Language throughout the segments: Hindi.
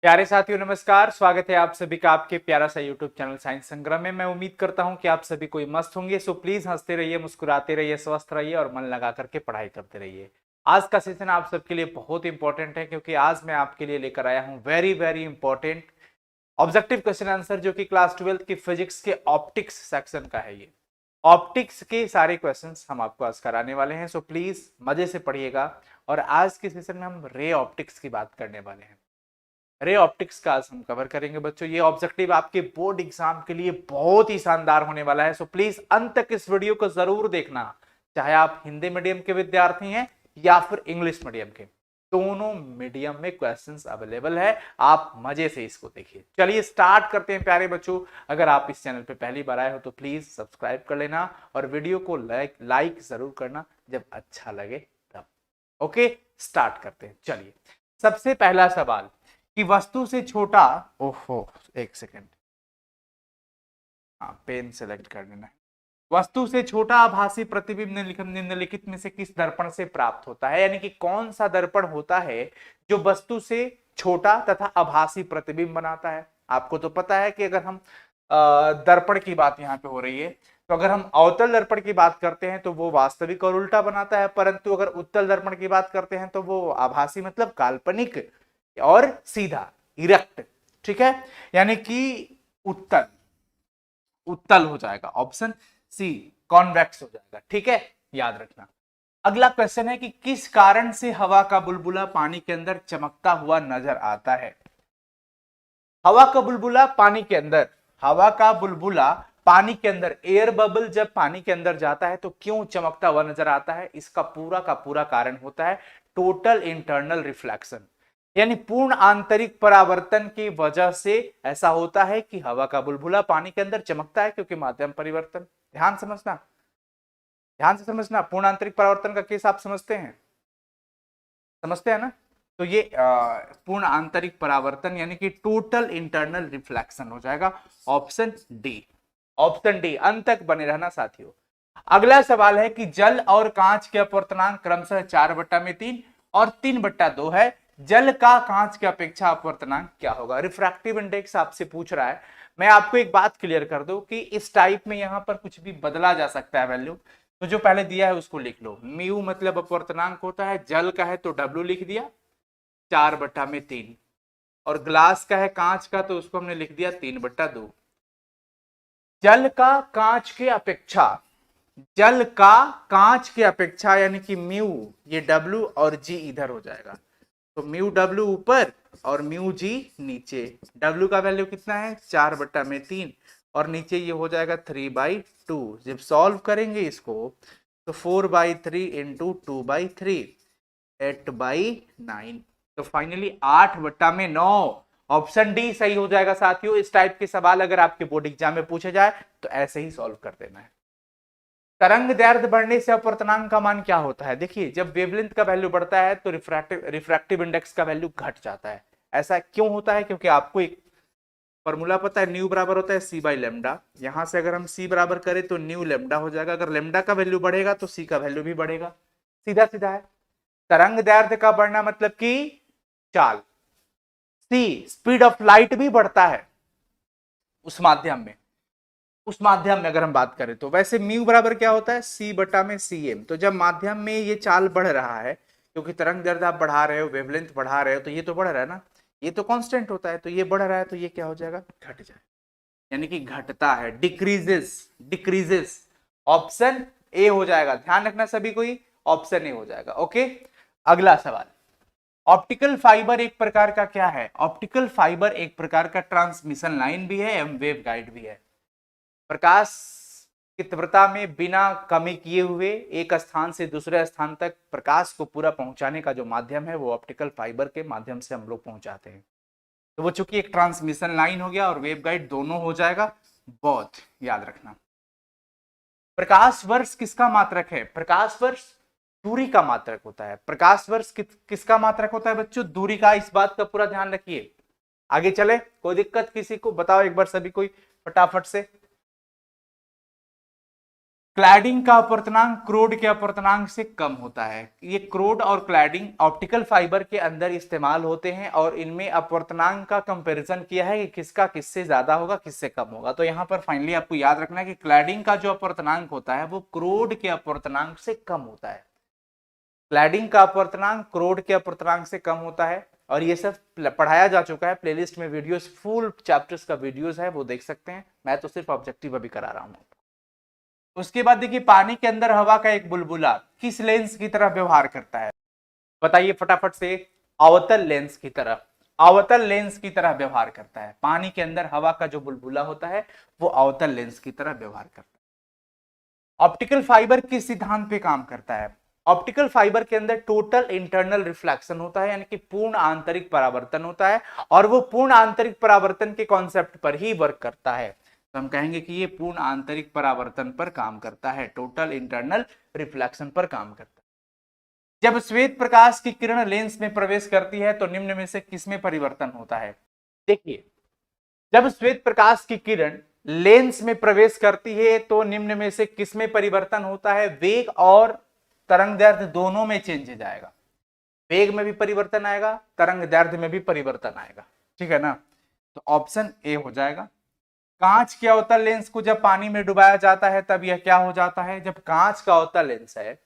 प्यारे साथियों नमस्कार। स्वागत है आप सभी का आपके प्यारा सा यूट्यूब चैनल साइंस संग्राम में। मैं उम्मीद करता हूं कि आप सभी कोई मस्त होंगे। सो प्लीज हंसते रहिए, मुस्कुराते रहिए, स्वस्थ रहिए और मन लगा करके पढ़ाई करते रहिए। आज का सेशन आप सबके लिए बहुत इंपॉर्टेंट है क्योंकि आज मैं आपके लिए लेकर आया हूं very very important objective question answer, जो कि क्लास 12 की फिजिक्स के ऑप्टिक्स सेक्शन का है। ये ऑप्टिक्स के सारे क्वेश्चंस हम आपको आज कराने वाले हैं। सो प्लीज मजे से पढ़िएगा। और आज के सेशन में हम रे ऑप्टिक्स की बात करने वाले हैं। रे ऑप्टिक्स का आज हम कवर करेंगे बच्चों। ये ऑब्जेक्टिव आपके बोर्ड एग्जाम के लिए बहुत ही शानदार होने वाला है। सो प्लीज अंत तक इस वीडियो को जरूर देखना, चाहे आप हिंदी मीडियम के विद्यार्थी हैं या फिर इंग्लिश मीडियम के। दोनों मीडियम में क्वेश्चंस अवेलेबल है, आप मजे से इसको देखिए। चलिए स्टार्ट करते हैं प्यारे बच्चों। अगर आप इस चैनल पे पहली बार आए हो तो प्लीज सब्सक्राइब कर लेना और वीडियो को लाइक जरूर करना जब अच्छा लगे तब। ओके, स्टार्ट करते हैं। चलिए, सबसे पहला सवाल कि वस्तु से छोटा, ओहो एक सेकेंड, हाँ पेन सेलेक्ट कर लेना है। वस्तु से छोटा आभासी प्रतिबिंब निम्नलिखित में से किस दर्पण से प्राप्त होता है? यानी कि कौन सा दर्पण होता है जो वस्तु से छोटा तथा आभासी प्रतिबिंब बनाता है? आपको तो पता है कि अगर हम दर्पण की बात यहाँ पे हो रही है, तो अगर हम अवतल दर्पण की बात करते हैं तो वो वास्तविक और उल्टा बनाता है, परंतु अगर उत्तल दर्पण की बात करते हैं तो वो आभासी मतलब काल्पनिक और सीधा, इरेक्ट। ठीक है, यानी कि उत्तल उत्तल हो जाएगा, ऑप्शन सी कॉन्वेक्स हो जाएगा। ठीक है, याद रखना। अगला क्वेश्चन है कि किस कारण से हवा का बुलबुला पानी के अंदर चमकता हुआ नजर आता है? हवा का बुलबुला पानी के अंदर, हवा का बुलबुला पानी के अंदर, एयर बबल जब पानी के अंदर जाता है तो क्यों चमकता हुआ नजर आता है? इसका पूरा का पूरा कारण होता है टोटल इंटरनल रिफ्लेक्शन, यानी पूर्ण आंतरिक परावर्तन की वजह से ऐसा होता है कि हवा का बुलबुला पानी के अंदर चमकता है, क्योंकि माध्यम परिवर्तन। ध्यान समझना, ध्यान से समझना। पूर्ण आंतरिक परावर्तन का केस आप समझते हैं, समझते हैं ना? तो ये पूर्ण आंतरिक परावर्तन यानी कि टोटल इंटरनल रिफ्लेक्शन हो जाएगा, ऑप्शन डी। ऑप्शन डी, अंत तक बने रहना साथियों। अगला सवाल है कि जल और कांच के अपवर्तनांक क्रमशः 4/3 और 3/2 है। जल का कांच की अपेक्षा अपवर्तनांक क्या होगा? रिफ्रैक्टिव इंडेक्स आपसे पूछ रहा है। मैं आपको एक बात क्लियर कर दूं कि इस टाइप में यहां पर कुछ भी बदला जा सकता है वैल्यू। तो जो पहले दिया है उसको लिख लो। म्यू मतलब अपवर्तनांक होता है, जल का है तो डब्ल्यू लिख दिया 4/3, और ग्लास का है कांच का तो उसको हमने लिख दिया 3/2। जल का कांच के अपेक्षा, जल का कांच की अपेक्षा यानी कि म्यू, ये डब्ल्यू और जी इधर हो जाएगा, तो म्यू डब्ल्यू ऊपर और म्यू जी नीचे। डब्ल्यू का वैल्यू कितना है? 4/3, और नीचे ये हो जाएगा 3/2। जब सॉल्व करेंगे इसको तो 4/3 इंटू 2/3, 8/9, तो फाइनली 8/9। ऑप्शन डी सही हो जाएगा साथियों। इस टाइप के सवाल अगर आपके बोर्ड एग्जाम में पूछे जाए तो ऐसे ही सॉल्व कर देना है। तरंग दैर्ध्य बढ़ने से अपवर्तनांक का मान क्या होता है? देखिए, जब वेवलेंथ का वैल्यू बढ़ता है तो रिफ्रैक्टिव इंडेक्स का वैल्यू घट जाता है। ऐसा क्यों होता है? क्योंकि आपको एक फॉर्मूला पता है, न्यू बराबर होता है सी बाई लेमडा। यहां से अगर हम सी बराबर करें तो न्यू लेमडा हो जाएगा। अगर लेमडा का वैल्यू बढ़ेगा तो सी का वैल्यू भी बढ़ेगा, सीधा सीधा है। तरंग दैर्ध्य का बढ़ना मतलब कि चाल, सी स्पीड ऑफ लाइट भी बढ़ता है उस माध्यम में। उस माध्यम में अगर हम बात करें तो वैसे म्यू बराबर क्या होता है? C/में तो जब माध्यम में ये चाल बढ़ रहा है, क्योंकि तरंग दैर्ध्य आप बढ़ा रहे हो, वेवलेंथ बढ़ा रहे हो, तो ये तो बढ़ रहा है ना, ये तो कांस्टेंट होता है, तो ये बढ़ रहा है तो ये क्या हो जाएगा? घट जाए, यानी कि घटता है, डिक्रीजेस, डिक्रीजेस। ऑप्शन ए हो जाएगा। ध्यान रखना सभी कोई, ऑप्शन ए हो जाएगा। ओके, अगला सवाल। ऑप्टिकल फाइबर एक प्रकार का क्या है? ऑप्टिकल फाइबर एक प्रकार का ट्रांसमिशन लाइन भी है एवं वेव गाइड भी है। प्रकाश की तीव्रता में बिना कमी किए हुए एक स्थान से दूसरे स्थान तक प्रकाश को पूरा पहुंचाने का जो माध्यम है वो ऑप्टिकल फाइबर के माध्यम से हम लोग पहुंचाते हैं। तो वो चूंकि एक ट्रांसमिशन लाइन हो गया और वेव गाइड दोनों हो जाएगा, बहुत याद रखना। प्रकाश वर्ष किसका मात्रक है? प्रकाश वर्ष दूरी का मात्रक होता है। प्रकाश वर्ष किसका मात्रक होता है बच्चों? दूरी का। इस बात का पूरा ध्यान रखिए। आगे चले, कोई दिक्कत किसी को? बताओ एक बार सभी कोई फटाफट से। क्लैडिंग का अपवर्तनांक क्रोड के अपवर्तनांक से कम होता है। ये क्रोड और क्लैडिंग ऑप्टिकल फाइबर के अंदर इस्तेमाल होते हैं और इनमें अपवर्तनांक का कंपैरिजन किया है कि किसका किससे ज्यादा होगा किससे कम होगा। तो यहाँ पर फाइनली आपको याद रखना है कि क्लैडिंग का जो अपवर्तनांक होता है वो क्रोड के अपवर्तनांक से कम होता है। क्लैडिंग का अपवर्तनांक क्रोड के अपवर्तनांक से कम होता है और ये सब पढ़ाया जा चुका है। प्लेलिस्ट में वीडियोस, फुल चैप्टर्स का वीडियोस है, वो देख सकते हैं। मैं तो सिर्फ ऑब्जेक्टिव अभी करा रहा हूं। उसके बाद देखिए, पानी के अंदर हवा का एक बुलबुला किस लेंस की तरह व्यवहार करता है? बताइए फटाफट से। अवतल लेंस की तरह, अवतल लेंस की तरह व्यवहार करता है। पानी के अंदर हवा का जो बुलबुला होता है वो अवतल लेंस की तरह व्यवहार करता है। ऑप्टिकल फाइबर किस सिद्धांत पे काम करता है? ऑप्टिकल फाइबर के अंदर टोटल इंटरनल रिफ्लेक्शन होता है, यानी कि पूर्ण आंतरिक परावर्तन होता है और वो पूर्ण आंतरिक परावर्तन के कॉन्सेप्ट पर ही वर्क करता है। तो हम कहेंगे कि ये पूर्ण आंतरिक परावर्तन पर काम करता है, टोटल इंटरनल रिफ्लेक्शन पर काम करता है। जब श्वेत प्रकाश की किरण लेंस में प्रवेश करती है तो निम्न में से किसमें परिवर्तन होता है? देखिए, जब श्वेत प्रकाश की किरण लेंस में प्रवेश करती है तो निम्न में से किसमें परिवर्तन होता है? वेग और तरंग दैर्ध्य दोनों में चेंज जाएगा। वेग में भी परिवर्तन आएगा, तरंग दैर्ध्य में भी परिवर्तन आएगा। ठीक है ना? तो ऑप्शन ए हो जाएगा। कांच के अवतल लेंस को जब पानी में डुबाया जाता है तब यह क्या हो जाता है? जब कांच का अवतल लेंस है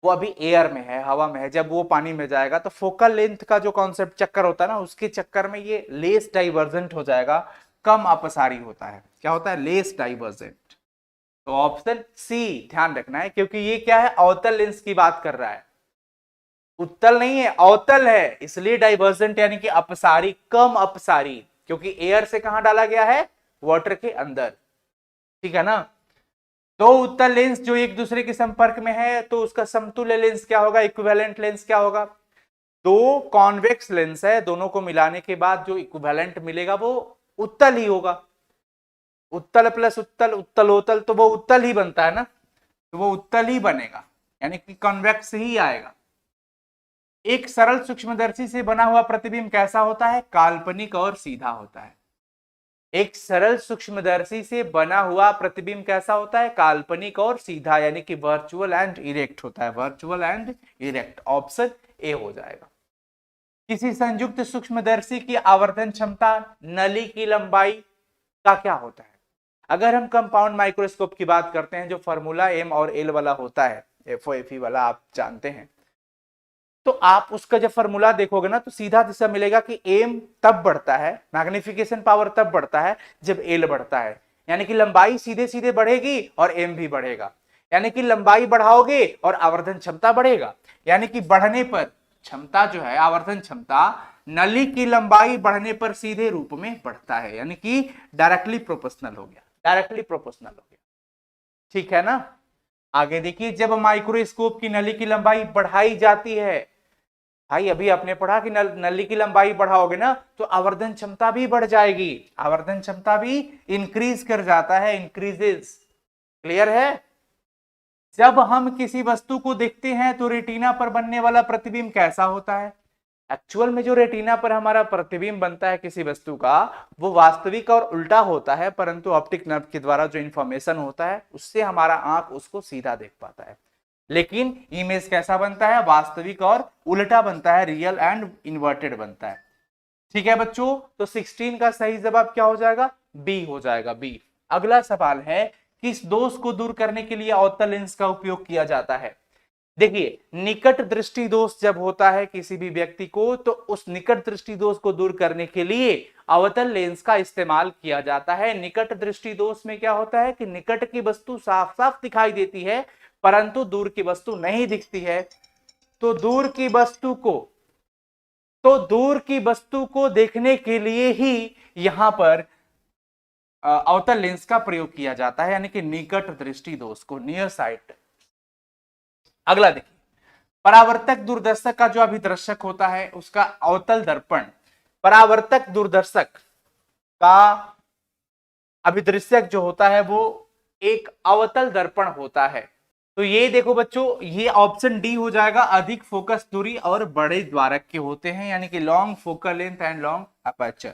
वो अभी एयर में है, हवा में है, जब वो पानी में जाएगा तो फोकल लेंथ का जो कॉन्सेप्ट चक्कर होता है ना, उसके चक्कर में ये लेस डाइवर्जेंट हो जाएगा, कम अपसारी होता है। क्या होता है? Less divergent. तो ऑप्शन सी ध्यान रखना है, क्योंकि ये क्या है? अवतल लेंस की बात कर रहा है, उत्तल नहीं है, अवतल है, इसलिए डाइवर्जेंट यानी कि अपसारी, कम अपसारी, क्योंकि एयर से कहां डाला गया है? वाटर के अंदर। ठीक है ना? दो उत्तल लेंस जो एक दूसरे के संपर्क में है तो उसका समतुल्य लेंस क्या होगा? इक्विवेलेंट लेंस क्या होगा? दो कॉन्वेक्स लेंस है, दोनों को मिलाने के बाद जो इक्विवेलेंट मिलेगा वो उत्तल ही होगा। उत्तल प्लस उत्तल, उत्तलोत्तल, तो वो उत्तल ही बनता है ना, तो वो उत्तल ही बनेगा, यानी कि कॉन्वेक्स ही आएगा। एक सरल सूक्ष्मदर्शी से बना हुआ प्रतिबिंब कैसा होता है? काल्पनिक और सीधा होता है। एक सरल सूक्ष्मदर्शी से बना हुआ प्रतिबिंब कैसा होता है? काल्पनिक और सीधा, यानी कि वर्चुअल एंड इरेक्ट होता है, virtual and erect. Option A हो जाएगा। किसी संयुक्त सूक्ष्मदर्शी की आवर्धन क्षमता नली की लंबाई का क्या होता है? अगर हम कंपाउंड माइक्रोस्कोप की बात करते हैं, जो फॉर्मूला एम और एल वाला होता है, एफओ वाला आप जानते हैं, तो आप उसका जब फॉर्मूला देखोगे ना तो सीधा दिशा मिलेगा कि एम तब बढ़ता है, मैग्निफिकेशन पावर तब बढ़ता है जब एल बढ़ता है, यानी कि लंबाई सीधे सीधे बढ़ेगी और एम भी बढ़ेगा, यानी कि लंबाई बढ़ाओगे और आवर्धन क्षमता बढ़ेगा, यानी कि बढ़ने पर क्षमता जो है, आवर्धन क्षमता नली की लंबाई बढ़ने पर सीधे रूप में बढ़ता है, यानी कि डायरेक्टली प्रोपोर्शनल हो गया, डायरेक्टली प्रोपोर्शनल हो गया। ठीक है ना? आगे देखिए, जब माइक्रोस्कोप की नली की लंबाई बढ़ाई जाती है, भाई अभी आपने पढ़ा कि नली की लंबाई बढ़ाओगे ना तो आवर्धन क्षमता भी बढ़ जाएगी, आवर्धन क्षमता भी इंक्रीज कर जाता है, इंक्रीजेस। क्लियर है? जब हम किसी वस्तु को देखते हैं तो रेटिना पर बनने वाला प्रतिबिंब कैसा होता है? एक्चुअल में जो रेटिना पर हमारा प्रतिबिंब बनता है किसी वस्तु का, वो वास्तविक और उल्टा होता है, परंतु ऑप्टिक नर्व के द्वारा जो इंफॉर्मेशन होता है उससे हमारा आंख उसको सीधा देख पाता है। लेकिन इमेज कैसा बनता है? वास्तविक और उल्टा बनता है, रियल एंड इन्वर्टेड बनता है। ठीक है बच्चों, तो 16 का सही जवाब क्या हो जाएगा? बी हो जाएगा, बी। अगला सवाल है, किस दोष को दूर करने के लिए अवतल लेंस का उपयोग किया जाता है? देखिए, निकट दृष्टि दोष जब होता है किसी भी व्यक्ति को, तो उस निकट दृष्टि दोष को दूर करने के लिए अवतल लेंस का इस्तेमाल किया जाता है। निकट दृष्टि दोष में क्या होता है कि निकट की वस्तु साफ साफ दिखाई देती है परंतु दूर की वस्तु नहीं दिखती है, तो दूर की वस्तु को देखने के लिए ही यहां पर अवतल लेंस का प्रयोग किया जाता है, यानी कि निकट दृष्टि दोष को, नियर साइट। अगला देखिए, परावर्तक दूरदर्शक का जो अभिदर्शक होता है उसका अवतल दर्पण, परावर्तक दूरदर्शक का अभिदर्शक जो होता है वो एक अवतल दर्पण होता है। तो ये देखो बच्चों, ये ऑप्शन डी हो जाएगा, अधिक फोकस दूरी और बड़े द्वारक के होते हैं, यानी कि long focal length and long aperture.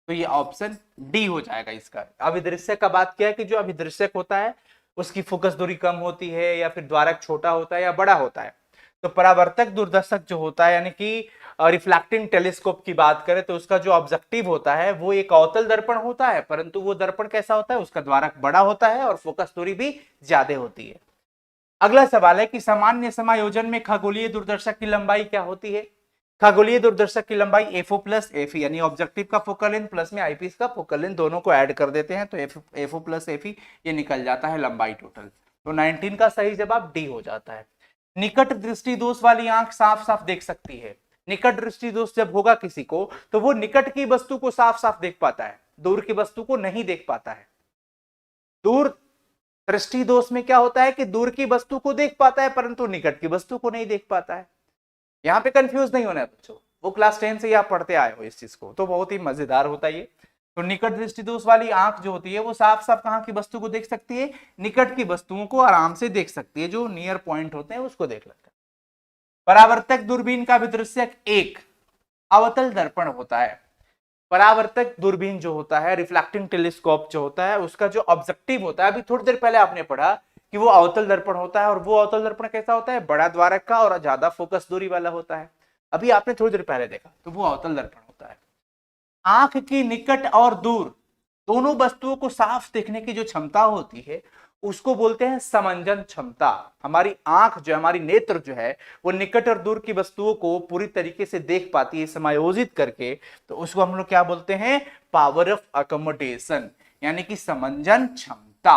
तो ये ऑप्शन डी हो जाएगा इसका। अभिदर्शक का बात किया है कि जो अभिदर्शक होता है उसकी फोकस दूरी कम होती है या फिर द्वारक छोटा होता है या बड़ा होता है। तो परावर्तक दूरदर्शक जो होता है यानी कि रिफ्लेक्टिंग टेलीस्कोप की बात करें तो उसका जो ऑब्जेक्टिव होता है वो एक अवतल दर्पण होता है, परंतु वो दर्पण कैसा होता है, उसका द्वारक बड़ा होता है और फोकस दूरी भी ज्यादा होती है। अगला सवाल है कि सामान्य समायोजन में खगोलीय दूरदर्शक की लंबाई क्या होती है। खगोलीय दूरदर्शक की लंबाई एफओ प्लस एफई यानी ऑब्जेक्टिव का फोकल लेंथ प्लस में आईपीस का फोकल लेंथ दोनों को ऐड कर देते हैं तो एफओ प्लस एफई ये निकल जाता है लंबाई टोटल। तो 19 का सही जवाब डी हो जाता है। निकट दृष्टि दोष वाली आंख साफ साफ देख सकती है। निकट दृष्टि दोष जब होगा किसी को तो वो निकट की वस्तु को साफ साफ देख पाता है, दूर की वस्तु को नहीं देख पाता है। दूर दृष्टि दोष में क्या होता है कि दूर की वस्तु को देख पाता है परंतु निकट की वस्तु को नहीं देख पाता है। यहाँ पे कंफ्यूज नहीं होना है बच्चों, वो क्लास 10 से ही आप पढ़ते आए हो इस चीज को, तो बहुत ही मजेदार होता है ये। तो निकट दृष्टि दोष वाली आंख जो होती है वो साफ साफ कहाँ की वस्तु को देख सकती है, निकट की वस्तुओं को आराम से देख सकती है, जो नियर पॉइंट होते हैं उसको देख लेता है। परावर्तक दूरबीन का विदृश्यक एक अवतल दर्पण होता है। परावर्तक दूरबीन जो होता है, रिफ्लेक्टिंग टेलीस्कोप जो होता है, उसका जो ऑब्जेक्टिव होता है, अभी थोड़ी देर पहले आपने पढ़ा कि वो अवतल दर्पण होता है, और वो अवतल दर्पण कैसा होता है, बड़ा द्वारक का और ज्यादा फोकस दूरी वाला होता है। अभी आपने थोड़ी देर पहले देखा, तो वो अवतल दर्पण होता है। आंख की निकट और दूर दोनों वस्तुओं को साफ देखने की जो क्षमता होती है उसको बोलते हैं समंजन क्षमता। हमारी आंख जो, हमारी नेत्र जो है, वो निकट और दूर की वस्तुओं को पूरी तरीके से देख पाती है समायोजित करके, तो उसको हम लोग क्या बोलते हैं, पावर ऑफ अकोमोडेशन यानी कि समंजन क्षमता।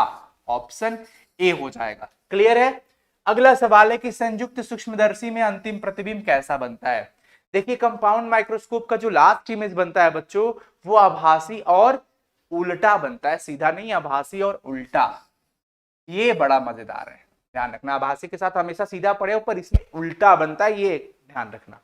ऑप्शन ए हो जाएगा। क्लियर है। अगला सवाल है कि संयुक्त सूक्ष्मदर्शी में अंतिम प्रतिबिंब कैसा बनता है। देखिए कंपाउंड माइक्रोस्कोप का जो लास्ट इमेज बनता है बच्चों, वो आभासी और उल्टा बनता है, सीधा नहीं, आभासी और उल्टा। ये बड़ा मजेदार है, ध्यान रखना। आभासी के साथ हमेशा सीधा पड़े हो, पर इसमें उल्टा बनता है, ये ध्यान रखना।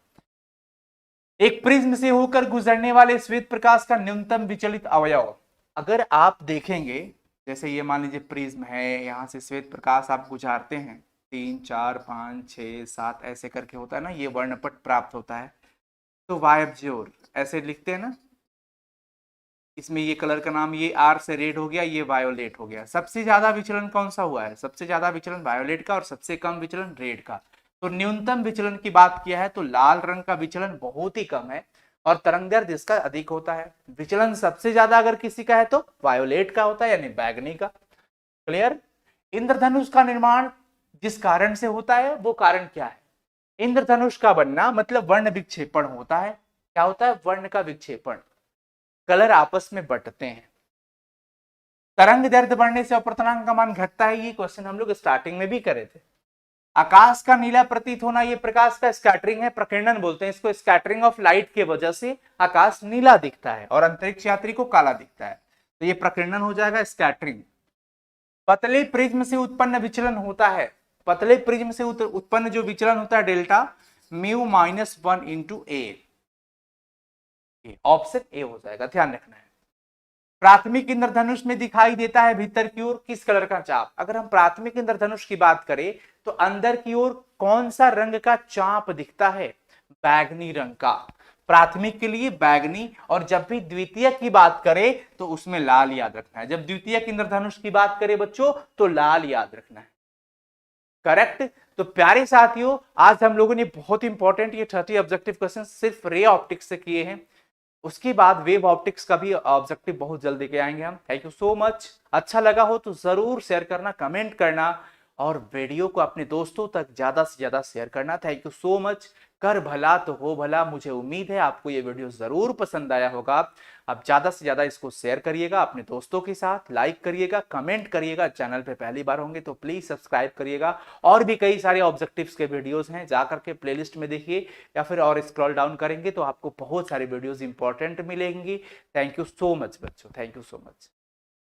एक प्रिज्म से होकर गुजरने वाले श्वेत प्रकाश का न्यूनतम विचलित अवयव, अगर आप देखेंगे, जैसे ये मान लीजिए प्रिज्म है, यहां से श्वेत प्रकाश आप गुजारते हैं, 3 4 5 6 7 ऐसे करके होता है ना, ये वर्णपट प्राप्त होता है, तो वायब्ज्योर ऐसे लिखते हैं ना, इसमें ये कलर का नाम, ये आर से रेड हो गया, ये वायोलेट हो गया। सबसे ज्यादा विचलन कौन सा हुआ है, सबसे ज्यादा विचलन वायोलेट का और सबसे कम विचलन रेड का। तो न्यूनतम विचलन की बात किया है तो लाल रंग का विचलन बहुत ही कम है और तरंगदैर्घ्य इसका अधिक होता है। विचलन सबसे ज्यादा अगर किसी का है तो वायोलेट का होता है यानी बैगनी का। क्लियर। इंद्रधनुष का निर्माण जिस कारण से होता है वो कारण क्या है। इंद्रधनुष का बनना मतलब वर्ण विक्षेपण होता है। क्या होता है, वर्ण का विक्षेपण, कलर आपस में बटते हैं। तरंग दैर्घ्य बढ़ने से अपवर्तनांक का मान घटता है, ये क्वेश्चन हम लोग स्टार्टिंग में भी करे थे। आकाश का नीला प्रतीत होना, ये प्रकाश का स्कैटरिंग है, प्रकीर्णन बोलते हैं इसको। स्कैटरिंग ऑफ लाइट के वजह से आकाश नीला दिखता है और अंतरिक्ष यात्री को काला दिखता है, तो ये प्रकीर्णन हो जाएगा, स्कैटरिंग। पतले प्रिज्म से उत्पन्न विचलन होता है, पतले प्रिज्म से उत्पन्न जो विचलन होता है delta mu -1 into A. Option A हो जाएगा, ध्यान रखना है। प्राथमिक इंद्रधनुष में दिखाई देता है भीतर की ओर किस कलर का चाप। अगर हम प्राथमिक इंद्रधनुष की बात करें तो अंदर की ओर कौन सा रंग का चाप दिखता है, बैगनी रंग का। प्राथमिक के लिए बैगनी, और जब भी द्वितीयक की बात करें तो उसमें लाल याद रखना है। जब द्वितीयक इंद्रधनुष की बात करें बच्चों तो लाल याद रखना है। करेक्ट। तो प्यारे साथियों, आज हम लोगों ने बहुत इंपॉर्टेंट ये 30 ऑब्जेक्टिव क्वेश्चन सिर्फ रे ऑप्टिक्स से किए हैं। उसके बाद वेव ऑप्टिक्स का भी ऑब्जेक्टिव बहुत जल्दी के आएंगे हम। Thank you so much. अच्छा लगा हो तो जरूर शेयर करना, कमेंट करना और वीडियो को अपने दोस्तों तक ज्यादा से ज्यादा शेयर करना। Thank you so much. कर भला तो हो भला। मुझे उम्मीद है आपको ये वीडियो जरूर पसंद आया होगा। अब ज्यादा से ज्यादा इसको शेयर करिएगा अपने दोस्तों के साथ, लाइक करिएगा, कमेंट करिएगा। चैनल पे पहली बार होंगे तो प्लीज सब्सक्राइब करिएगा। और भी कई सारे ऑब्जेक्टिव्स के वीडियोस हैं, जा करके प्लेलिस्ट में देखिए या फिर और स्क्रॉल डाउन करेंगे तो आपको बहुत सारी वीडियोस इंपॉर्टेंट मिलेंगी। थैंक यू सो मच बच्चों, थैंक यू सो मच।